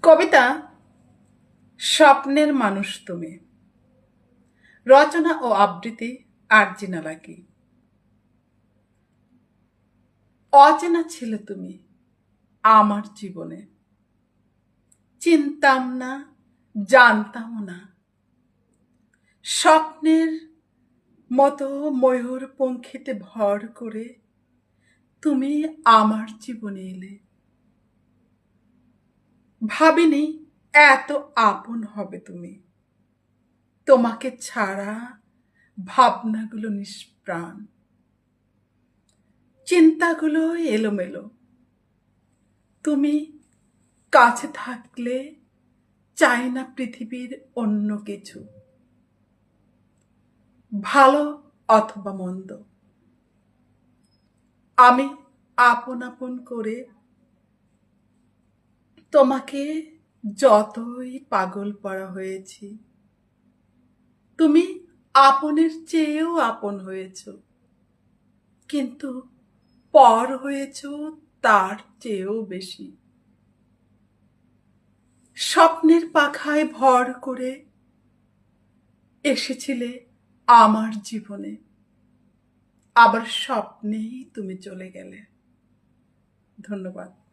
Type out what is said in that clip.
কবিতা স্বপ্নের মানুষ তুমি। রচনা ও আবৃত্তি আরজি নালাকি। অচেনা ছিলে তুমি আমার জীবনে, চিনতাম না, জানতামও না। স্বপ্নের মতো ময়ূর পঙ্খিতে ভর করে তুমি আমার জীবনে এলে। ভাবিনি এত আপন হবে তুমি। তোমাকে ছাড়া ভাবনাগুলো নিষ্প্রাণ, চিন্তাগুলো এলোমেলো। তুমি কাছে থাকলে চাই না পৃথিবীর অন্য কিছু, ভালো অথবা মন্দ। আমি আপন আপন করে তোমাকে যতই পাগল পাড়া হয়েছি, তুমি আপনের চেয়েও আপন হয়েছ, কিন্তু পর হয়েছ তার চেয়েও বেশি। স্বপ্নের পাখায় ভর করে এসেছিলে আমার জীবনে, আবার স্বপ্নেই তুমি চলে গেলে। ধন্যবাদ।